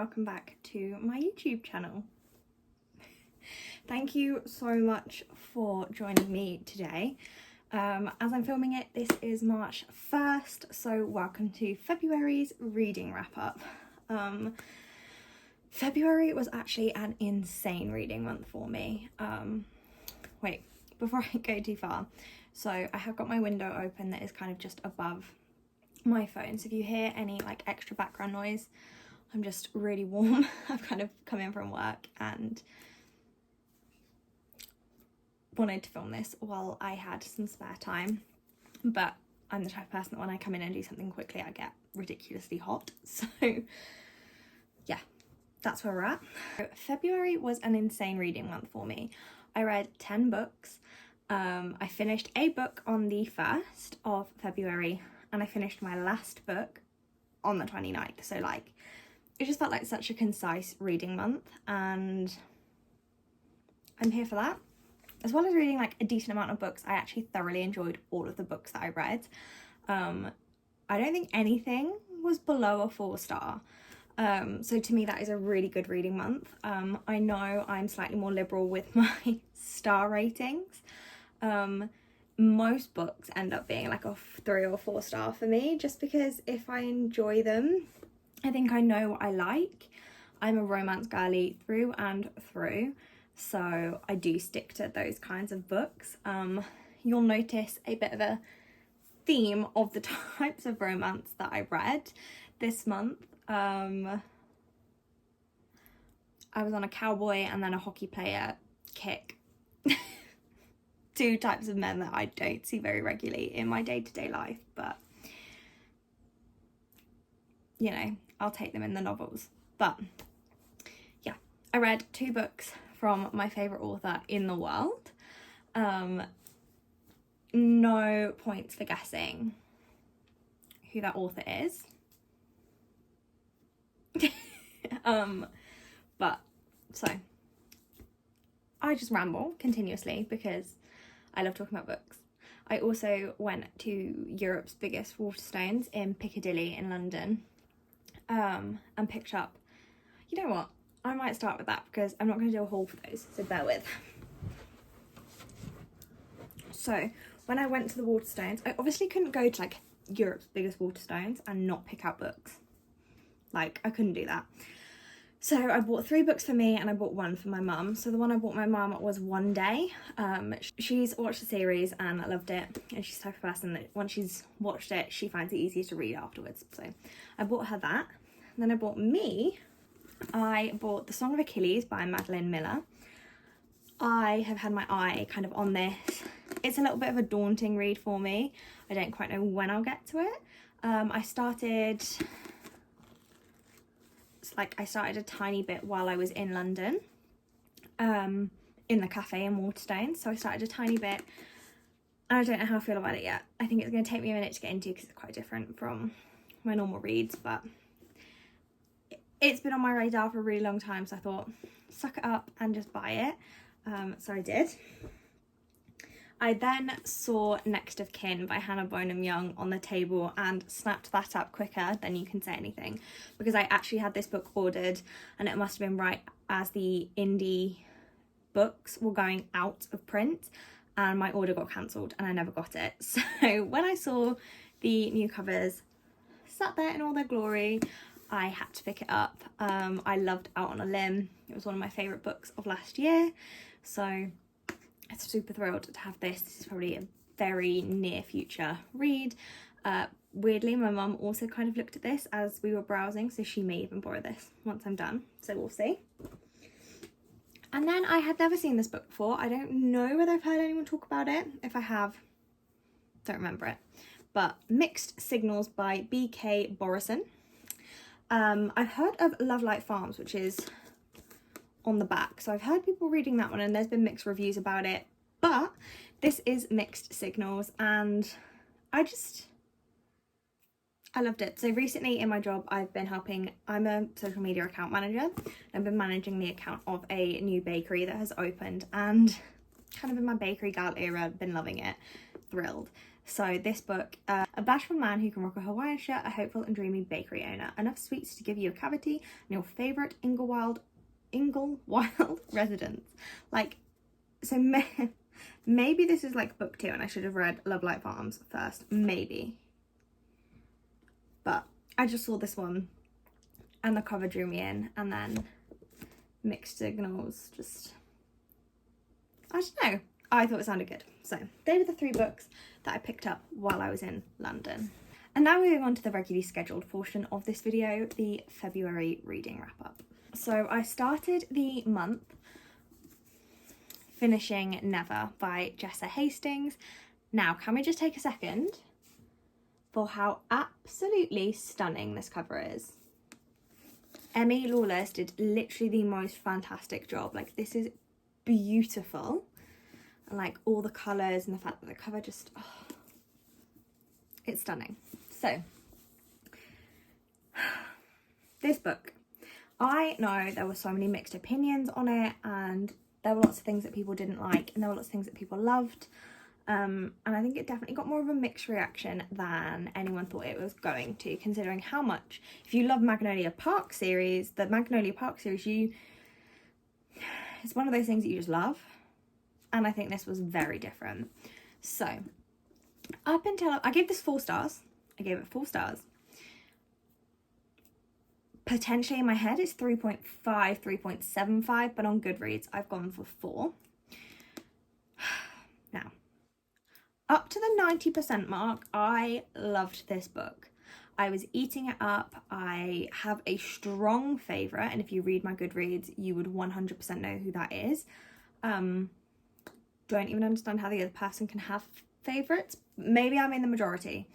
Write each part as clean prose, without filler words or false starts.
welcome back to my YouTube channel. Thank you so much for joining me today. As I'm filming it, this is March 1st, so welcome to February's reading wrap up. February was actually an insane reading month for me. Wait, before I go too far, so I have got my window open that is kind of just above my phone, so if you hear any like extra background noise, I'm just really warm. I've kind of come in from work and wanted to film this while I had some spare time, but I'm the type of person that when I come in and do something quickly I get ridiculously hot, so yeah, that's where we're at. February was an insane reading month for me. I read 10 books. I finished a book on the 1st of February and I finished my last book on the 29th, so like it just felt like such a concise reading month, and I'm here for that. As well as reading like a decent amount of books, I actually thoroughly enjoyed all of the books that I read. I don't think anything was below a 4-star. So to me that is a really good reading month. I know I'm slightly more liberal with my star ratings. Most books end up being like a 3 or 4 star for me, just because if I enjoy them, I think I know what I like. I'm a romance girly through and through, so I do stick to those kinds of books. You'll notice a bit of a theme of the types of romance that I read this month. I was on a cowboy and then a hockey player kick. Two types of men that I don't see very regularly in my day-to-day life, but you know, I'll take them in the novels. But yeah, I read 2 books from my favourite author in the world. No points for guessing who that author is. But so I just ramble continuously because I love talking about books. I also went to Europe's biggest Waterstones in Piccadilly in London, and picked up, you know what, I might start with that because I'm not going to do a haul for those, so bear with. So when I went to the Waterstones, I obviously couldn't go to like Europe's biggest Waterstones and not pick out books. Like, I couldn't do that. So I bought 3 books for me and I bought 1 for my mum. So the one I bought my mum was One Day. She's watched the series and I loved it. And she's the type of person that once she's watched it, she finds it easier to read afterwards. So I bought her that. And then I bought The Song of Achilles by Madeline Miller. I have had my eye kind of on this. It's a little bit of a daunting read for me. I don't quite know when I'll get to it. I started a tiny bit while I was in London, in the cafe in Waterstones. So I started a tiny bit and I don't know how I feel about it yet. I think it's going to take me a minute to get into because it's quite different from my normal reads, but it's been on my radar for a really long time, so I thought suck it up and just buy it. So I did. I then saw Next of Kin by Hannah Bonham Young on the table and snapped that up quicker than you can say anything, because I actually had this book ordered and it must have been right as the indie books were going out of print and my order got cancelled and I never got it. So when I saw the new covers sat there in all their glory, I had to pick it up. I loved Out on a Limb. It was one of my favourite books of last year, so I'm super thrilled to have this. This is probably a very near future read. Weirdly, my mum also kind of looked at this as we were browsing, so she may even borrow this once I'm done, so we'll see. And then I had never seen this book before. I don't know whether I've heard anyone talk about it. If I have, don't remember it. But Mixed Signals by B.K. Borison. I've heard of Love Light Farms, which is on the back, so I've heard people reading that one and there's been mixed reviews about it, but this is Mixed Signals and I loved it. So recently in my job I'm a social media account manager. I've been managing the account of a new bakery that has opened, and kind of in my bakery gal era, been loving it, thrilled. So this book, a bashful man who can rock a Hawaiian shirt, a hopeful and dreamy bakery owner, enough sweets to give you a cavity, and your favourite Inglewild residence. Like, so maybe this is like book 2 and I should have read Love Light Farms first, maybe. But I just saw this one and the cover drew me in, and then mixed signals just, I don't know, I thought it sounded good. So they were the 3 books that I picked up while I was in London. And now moving on to the regularly scheduled portion of this video, the February reading wrap up. So I started the month finishing Never by Jessa Hastings. Now, can we just take a second for how absolutely stunning this cover is? Emmy Lawless did literally the most fantastic job. Like, this is beautiful. And like all the colours and the fact that the cover just, oh, it's stunning. So, this book, I know there were so many mixed opinions on it, and there were lots of things that people didn't like, and there were lots of things that people loved. And I think it definitely got more of a mixed reaction than anyone thought it was going to, considering how much, if you love Magnolia Park series, the Magnolia Park series, it's one of those things that you just love. And I think this was very different. So, up until, I gave this 4 stars. I gave it 4 stars. Potentially in my head it's 3.5, 3.75, but on Goodreads I've gone for 4. Now, up to the 90% mark, I loved this book. I was eating it up. I have a strong favourite, and if you read my Goodreads, you would 100% know who that is. Don't even understand how the other person can have favourites. Maybe I'm in the majority.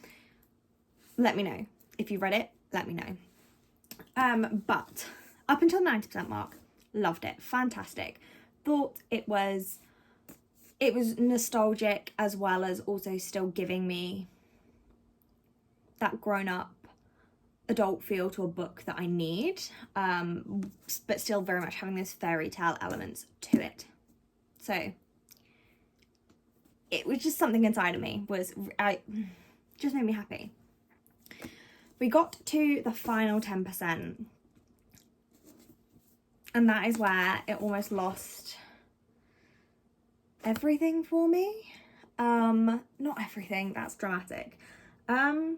Let me know. If you read it, let me know. But up until 90% mark, loved it. Fantastic. Thought it was nostalgic, as well as also still giving me that grown-up adult feel to a book that I need, but still very much having those fairy tale elements to it. So it was just something inside of me just made me happy. We got to the final 10%, and that is where it almost lost everything for me. Not everything, that's dramatic. I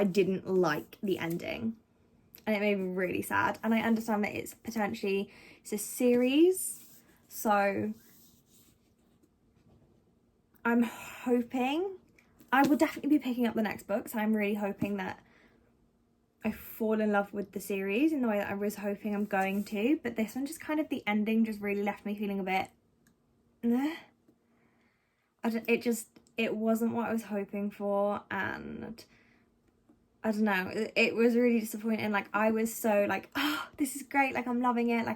didn't like the ending, and it made me really sad. And I understand that it's a series, so I'm hoping I will definitely be picking up the next book, so I'm really hoping that I fall in love with the series in the way that I was hoping I'm going to. But this one, just kind of the ending just really left me feeling a bit it wasn't what I was hoping for, and I don't know, it was really disappointing. Like, I was so like, oh, this is great, like I'm loving it, and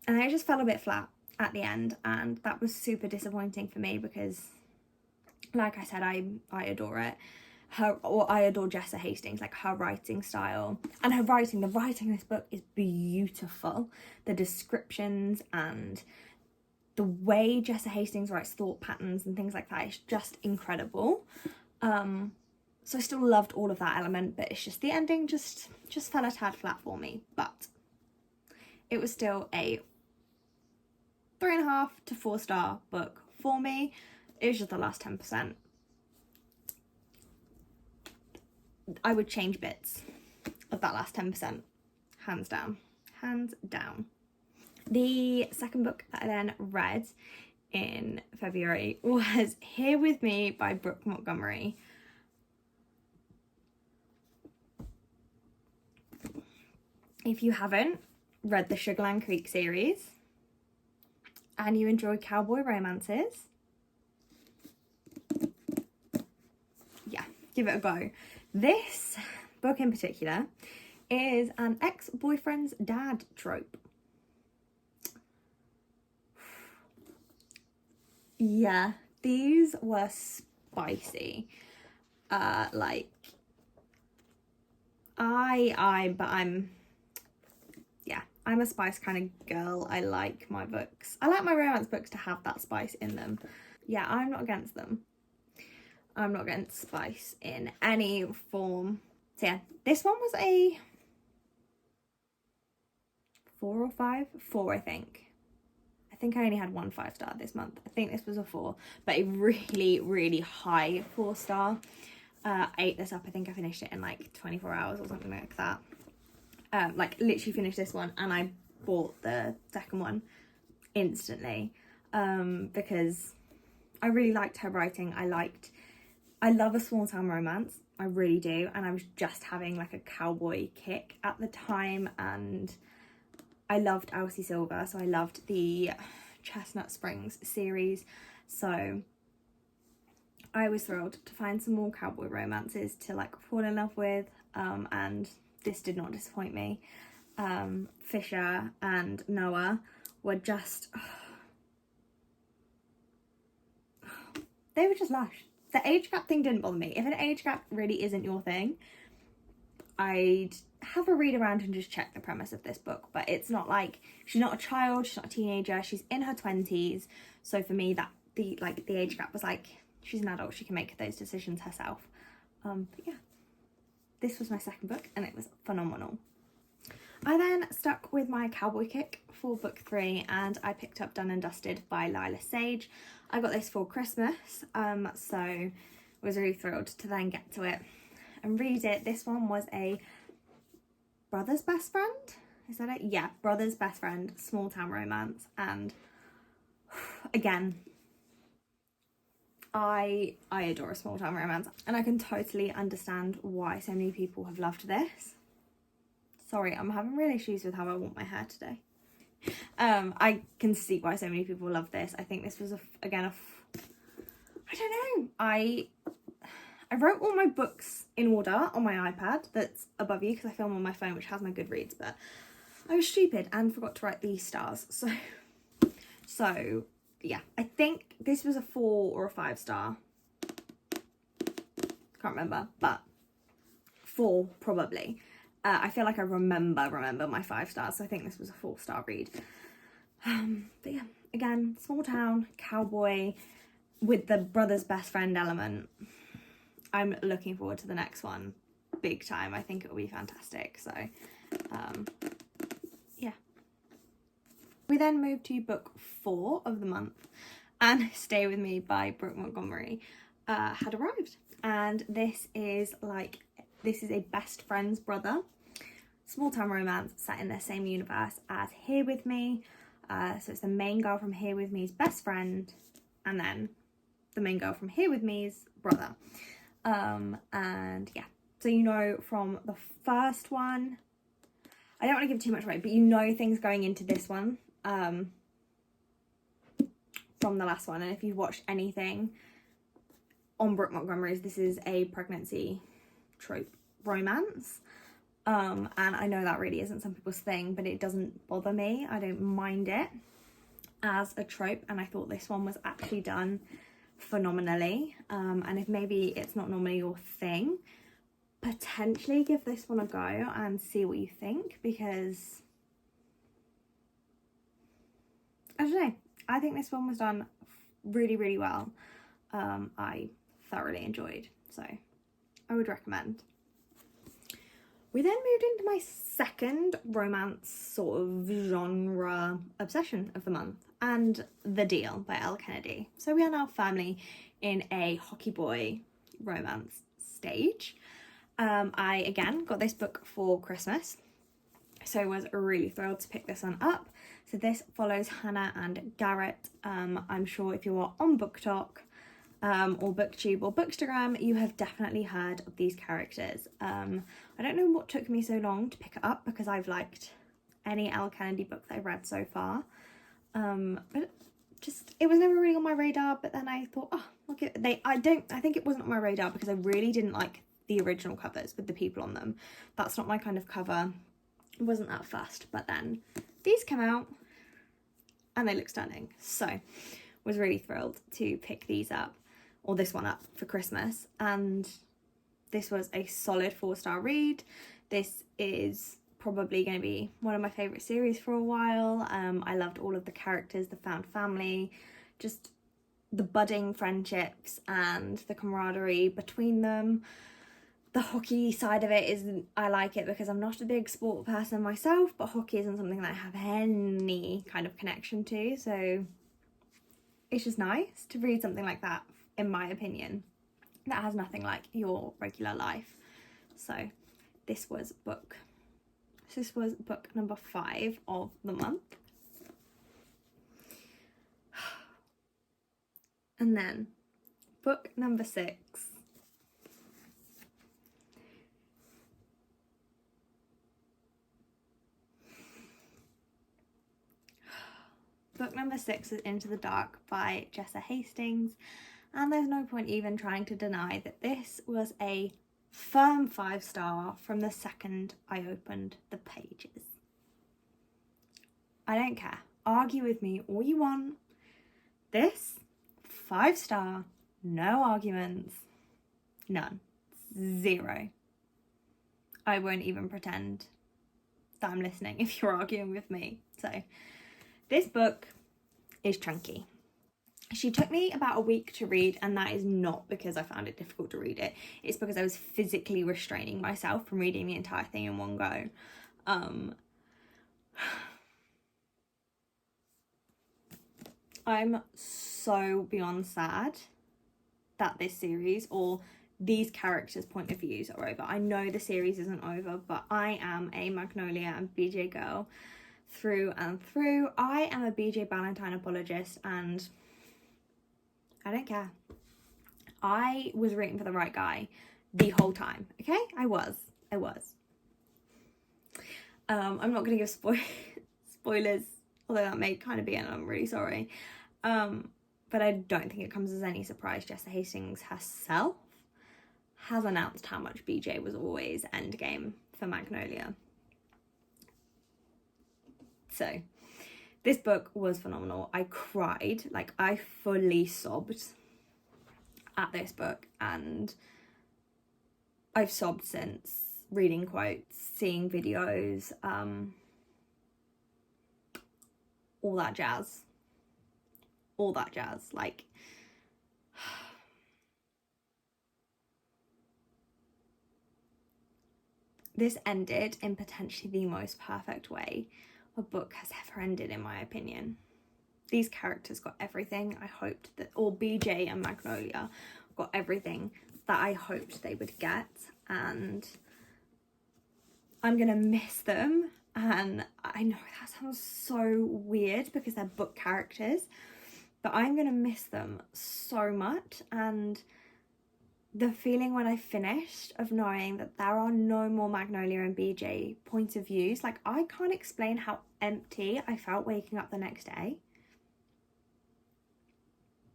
I just fell a bit flat at the end, and that was super disappointing for me because, like I said, I adore it. I adore Jessa Hastings, like her writing style, and the writing in this book is beautiful. The descriptions and the way Jessa Hastings writes thought patterns and things like that is just incredible. So I still loved all of that element, but it's just the ending just fell a tad flat for me. But it was still a 3.5 to 4 star book for me. It was just the last 10%. I would change bits of that last 10%, hands down. The second book that I then read in February was Here With Me by Brooke Montgomery. If you haven't read the Sugarland Creek series and you enjoy cowboy romances, yeah, give it a go. This book in particular is an ex-boyfriend's dad trope. Yeah, these were spicy. I'm a spice kind of girl. I like my romance books to have that spice in them. Yeah, I'm not against them. I'm not against spice in any form. So yeah, this one was a 4 or 5? 4, I think. I think I only had one 5-star this month. I think this was a 4, but a really, really high 4-star. I ate this up. I think I finished it in like 24 hours or something like that. Like literally finished this one, and I bought the second one instantly because I really liked her writing. I love a small town romance, I really do, and I was just having like a cowboy kick at the time, and I loved Elsie Silver, so I loved the Chestnut Springs series, so I was thrilled to find some more cowboy romances to like fall in love with, and this did not disappoint me. Fisher and Noah were just, they were just lush. The age gap thing didn't bother me. If an age gap really isn't your thing, I'd have a read around and just check the premise of this book. But it's not like, she's not a child, she's not a teenager, she's in her 20s. So for me, that the age gap was like, she's an adult, she can make those decisions herself. But yeah, this was my second book and it was phenomenal. I then stuck with my cowboy kick for book 3, and I picked up Done and Dusted by Lila Sage. I got this for Christmas, so was really thrilled to then get to it and read it. This one was a brother's best friend, is that it? Yeah, brother's best friend, small town romance, and again, I adore a small town romance, and I can totally understand why so many people have loved this. Sorry, I'm having real issues with how I want my hair today. I can see why so many people love this. I think this was I don't know. I wrote all my books in order on my iPad that's above you because I film on my phone, which has my Goodreads, but I was stupid and forgot to write these stars. So yeah, I think this was a 4 or a 5-star. Can't remember, but 4 probably. I feel like I remember my 5 stars, so I think this was a 4-star read. But yeah, again, small town, cowboy, with the brother's best friend element. I'm looking forward to the next one big time. I think it will be fantastic. So, yeah. We then moved to book 4 of the month, and Stay With Me by Brooke Montgomery had arrived. And this is a best friend's brother. Small town romance set in the same universe as Here With Me. So it's the main girl from Here With Me's best friend, and then the main girl from Here With Me's brother. And yeah, so you know from the first one, I don't want to give too much away, but you know things going into this one from the last one. And if you've watched anything on Brooke Montgomery's, this is a pregnancy trope romance. And I know that really isn't some people's thing, but it doesn't bother me. I don't mind it as a trope, and I thought this one was actually done phenomenally. And if maybe it's not normally your thing, potentially give this one a go and see what you think, because I don't know, I think this one was done really, really well. I thoroughly enjoyed, so I would recommend. We then moved into my second romance sort of genre obsession of the month, and The Deal by Elle Kennedy. So we are now firmly in a hockey boy romance stage. I again got this book for Christmas, so I was really thrilled to pick this one up. So this follows Hannah and Garrett. I'm sure if you are on BookTok or BookTube or Bookstagram, you have definitely heard of these characters. I don't know what took me so long to pick it up, because I've liked any Elle Kennedy book that I've read so far. But it was never really on my radar. But then I thought, oh, look at I think it wasn't on my radar because I really didn't like the original covers with the people on them. That's not my kind of cover. It wasn't that fussed. But then these come out and they look stunning. So was really thrilled to pick these up, or this one up, for Christmas. And this was a solid 4-star read. This is probably going to be one of my favourite series for a while. I loved all of the characters, the found family, just the budding friendships and the camaraderie between them. The hockey side of it I like it because I'm not a big sport person myself, but hockey isn't something that I have any kind of connection to, so it's just nice to read something like that, in my opinion, that has nothing like your regular life. So this was book number 5 of the month. And then book number 6. Book number 6 is Into the Dark by Jessa Hastings, and there's no point even trying to deny that this was a firm 5-star from the second I opened the pages. I don't care. Argue with me all you want. This, 5-star, no arguments. None. 0. I won't even pretend that I'm listening if you're arguing with me. So, this book is chunky. She took me about a week to read, and that is not because I found it difficult to read it. It's because I was physically restraining myself from reading the entire thing in one go. I'm so beyond sad that this series or these characters' point of views are over. I know the series isn't over, but I am a Magnolia and BJ girl through and through. I am a BJ Ballantyne apologist, and I don't care. I was rooting for the right guy the whole time, okay? I was. I'm not going to give spoilers, although that may kind of be, and I'm really sorry. But I don't think it comes as any surprise. Jessa Hastings herself has announced how much BJ was always endgame for Magnolia. So, this book was phenomenal. I cried, like I fully sobbed at this book, and I've sobbed since, reading quotes, seeing videos, all that jazz, like, this ended in potentially the most perfect way a book has ever ended, in my opinion. These characters got everything I hoped that, or BJ and Magnolia got everything that I hoped they would get, and I'm gonna miss them. And I know that sounds so weird because they're book characters, but I'm gonna miss them so much. And the feeling when I finished of knowing that there are no more Magnolia and BJ points of views, like I can't explain how empty I felt waking up the next day.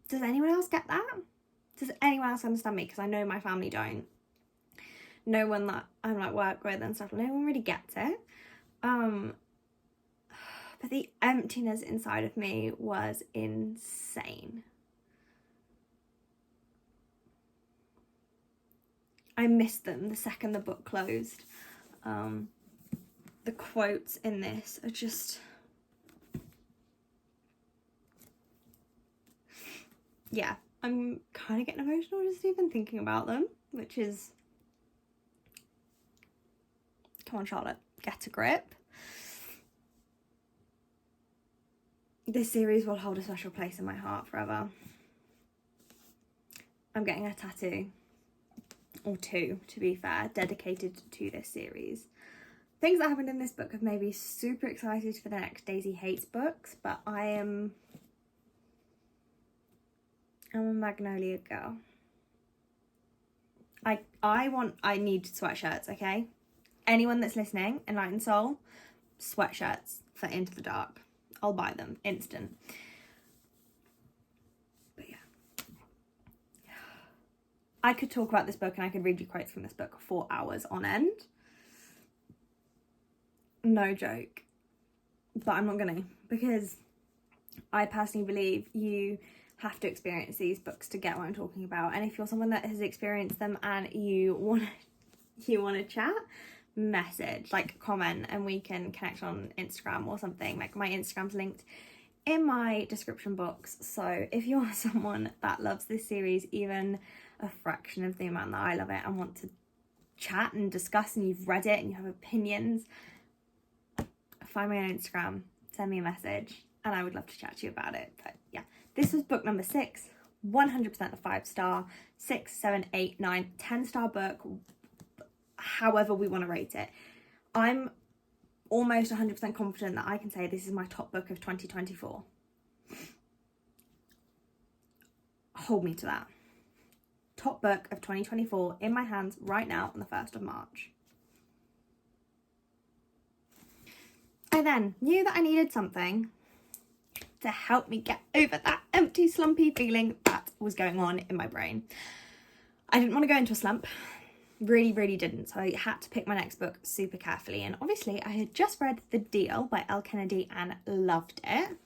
Does anyone else get that? Does anyone else understand me? Because I know my family don't. No one that I'm like work with and stuff, no one really gets it. But the emptiness inside of me was insane. I missed them the second the book closed. The quotes in this are just... yeah, I'm kind of getting emotional just even thinking about them, which is... come on, Charlotte, get a grip. This series will hold a special place in my heart forever. I'm getting a tattoo, or 2 to be fair, dedicated to this series. Things that happened in this book have made me super excited for the next Daisy Hates books, but I'm a Magnolia girl. I need sweatshirts, okay? Anyone that's listening, Enlightened Soul, sweatshirts for Into the Dark. I'll buy them, instant. But yeah. I could talk about this book and I could read you quotes from this book for hours on end. No joke. But I'm not gonna, because I personally believe you have to experience these books to get what I'm talking about. And if you're someone that has experienced them and you want to chat, message, like comment, and we can connect on Instagram or something. Like my Instagram's linked in my description box, so if you're someone that loves this series even a fraction of the amount that I love it and want to chat and discuss, and you've read it and you have opinions, find me on Instagram, send me a message, and I would love to chat to you about it. But yeah, this was book number 6, 100% a 5-star, 6, 7, 8, 9, 10-star book, however we want to rate it. I'm almost 100% confident that I can say this is my top book of 2024. Hold me to that. Top book of 2024 in my hands right now on the 1st of March. I then knew that I needed something to help me get over that empty, slumpy feeling that was going on in my brain. I didn't want to go into a slump. Really didn't. So I had to pick my next book super carefully. And obviously I had just read The Deal by Elle Kennedy and loved it.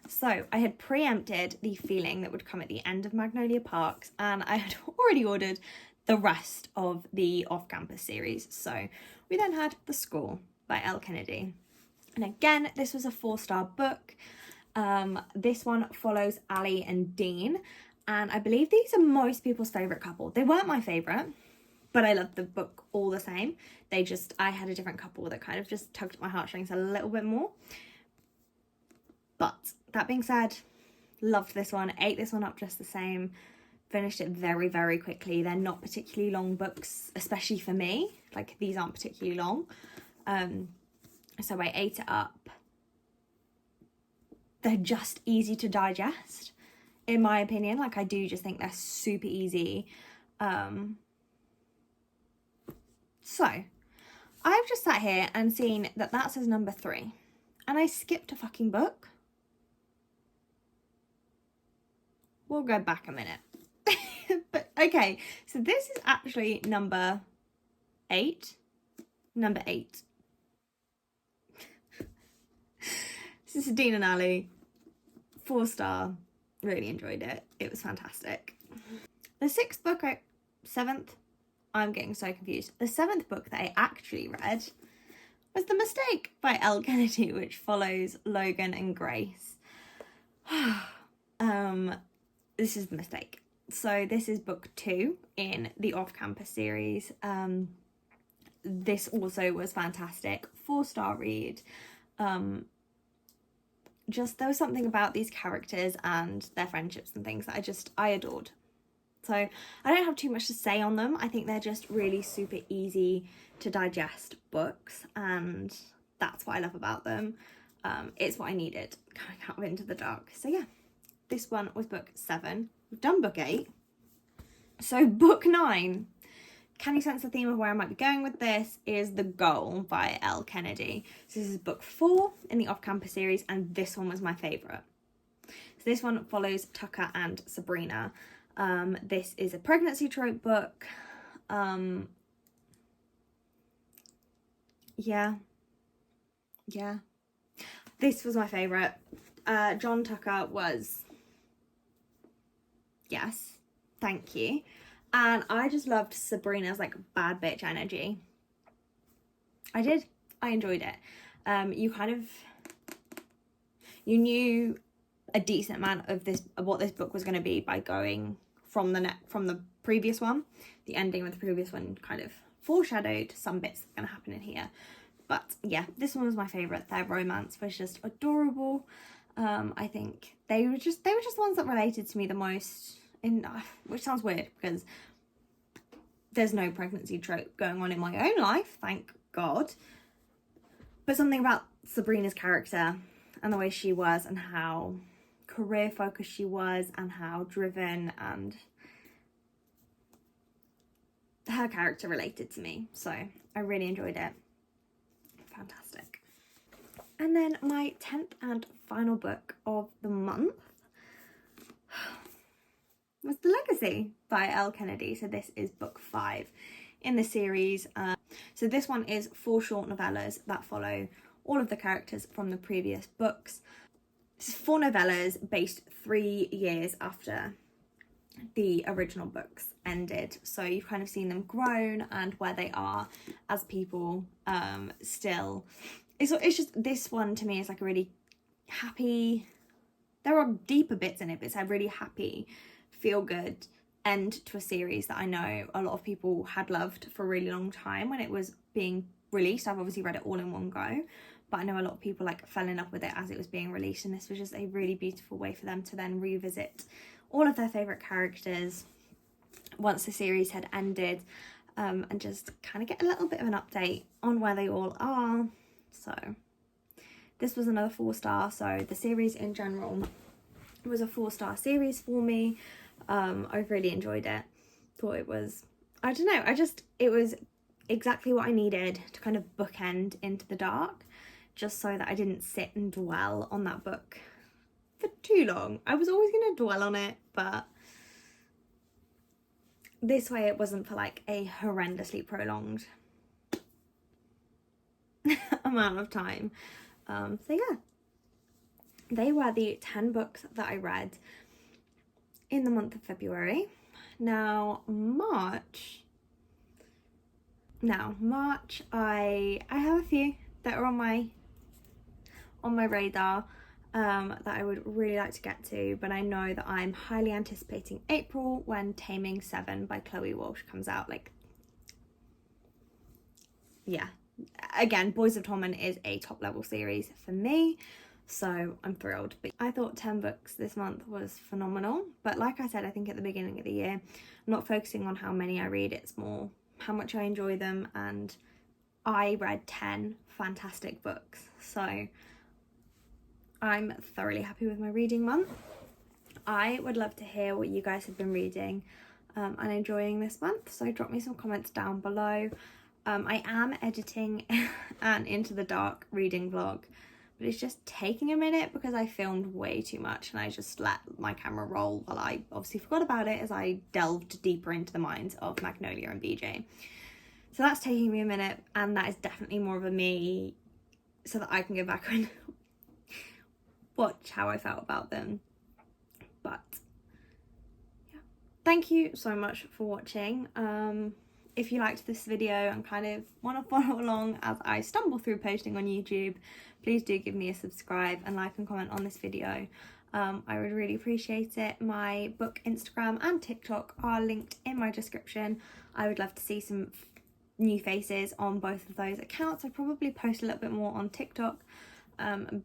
So I had preempted the feeling that would come at the end of Magnolia Parks, and I had already ordered the rest of the off-campus series. So we then had The School by Elle Kennedy. And again, this was a 4-star book. This one follows Ali and Dean. And I believe these are most people's favourite couple. They weren't my favourite, but I loved the book all the same. I had a different couple that kind of just tugged at my heartstrings a little bit more. But that being said, loved this one, ate this one up just the same, finished it very quickly. They're not particularly long books, especially for me. Like, these aren't particularly long. So I ate it up. They're just easy to digest, in my opinion. Like, I do just think they're super easy. So I've just sat here and seen that says number 3, and I skipped a fucking book. We'll go back a minute. But okay, so this is actually number 8. Number 8. This is Dean and Ali. 4-star. Really enjoyed it. It was fantastic. The 6th book, 7th, I'm getting so confused. The 7th book that I actually read was The Mistake by Elle Kennedy, which follows Logan and Grace. This is The Mistake. So this is book 2 in the off-campus series. This also was fantastic. 4-star read. Just there was something about these characters and their friendships and things that I adored. So I don't have too much to say on them. I think they're just really super easy to digest books, and that's what I love about them. It's what I needed coming out of Into the Dark. So yeah, this one was book 7. We've done book 8. So book 9. Can you sense the theme of where I might be going with this? Is The Goal by Elle Kennedy. So this is book 4 in the off-campus series, and this one was my favourite. So this one follows Tucker and Sabrina. This is a pregnancy trope book. Yeah. This was my favourite. John Tucker was... Yes, thank you. And I just loved Sabrina's like bad bitch energy. I did. I enjoyed it. You knew a decent amount of what this book was going to be by going from the previous one. The ending of the previous one kind of foreshadowed some bits that are going to happen in here. But yeah, this one was my favourite. Their romance was just adorable. I think they were just the ones that related to me the most. Which sounds weird because there's no pregnancy trope going on in my own life, thank God. But something about Sabrina's character and the way she was, and how career focused she was, and how driven, and her character related to me. So I really enjoyed it. Fantastic. And then my 10th and final book of the month was The Legacy by Elle Kennedy. So this is book 5 in the series. So this one is 4 short novellas that follow all of the characters from the previous books. This is 4 novellas based 3 years after the original books ended. So you've kind of seen them grown and where they are as people still. It's just, this one to me is like a really happy, there are deeper bits in it, but it's a really happy, feel good end to a series that I know a lot of people had loved for a really long time when it was being released. I've obviously read it all in one go, but I know a lot of people like fell in love with it as it was being released, and this was just a really beautiful way for them to then revisit all of their favourite characters once the series had ended, and just kind of get a little bit of an update on where they all are. So this was another 4-star, so the series in general was a 4-star series for me. I really enjoyed it. Thought it was, I don't know, it was exactly what I needed to kind of bookend Into the Dark, just so that I didn't sit and dwell on that book for too long. I was always going to dwell on it, but this way it wasn't for like a horrendously prolonged amount of time. So yeah, they were the 10 books that I read in the month of February. Now March, I have a few that are on my radar that I would really like to get to, but I know that I'm highly anticipating April when Taming 7 by Chloe Walsh comes out. Like, yeah, again, Boys of Torment is a top level series for me, so I'm thrilled. But I thought 10 books this month was phenomenal, but like I said, I think at the beginning of the year, I'm not focusing on how many I read, it's more how much I enjoy them, and I read 10 fantastic books, so I'm thoroughly happy with my reading month. I would love to hear what you guys have been reading and enjoying this month, so drop me some comments down below. I am editing an Into the Dark reading vlog, but it's just taking a minute because I filmed way too much and I just let my camera roll while I obviously forgot about it as I delved deeper into the minds of Magnolia and BJ. So that's taking me a minute, and that is definitely more of a me so that I can go back and watch how I felt about them. But yeah, thank you so much for watching. If you liked this video and kind of want to follow along as I stumble through posting on YouTube, please do give me a subscribe and like and comment on this video. I would really appreciate it. My book Instagram and TikTok are linked in my description. I would love to see some new faces on both of those accounts. I probably post a little bit more on TikTok, a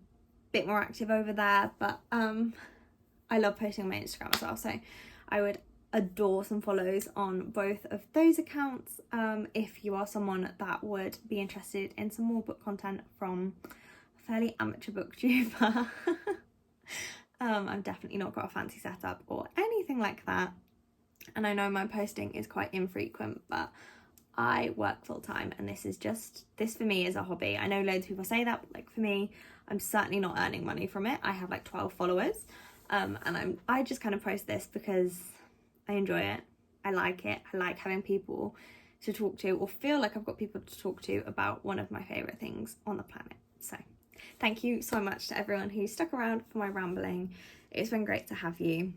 bit more active over there, but I love posting on my Instagram as well, so I would adore some follows on both of those accounts if you are someone that would be interested in some more book content from a fairly amateur booktuber. I've definitely not got a fancy setup or anything like that, and I know my posting is quite infrequent, but I work full-time and this for me is a hobby. I know loads of people say that, but like for me, I'm certainly not earning money from it. I have like 12 followers and I just kind of post this because I enjoy it. I like it. I like having people to talk to, or feel like I've got people to talk to about one of my favourite things on the planet. So thank you so much to everyone who stuck around for my rambling. It's been great to have you.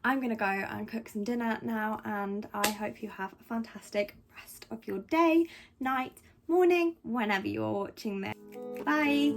I'm gonna go and cook some dinner now, and I hope you have a fantastic rest of your day, night, morning, whenever you're watching this. Bye.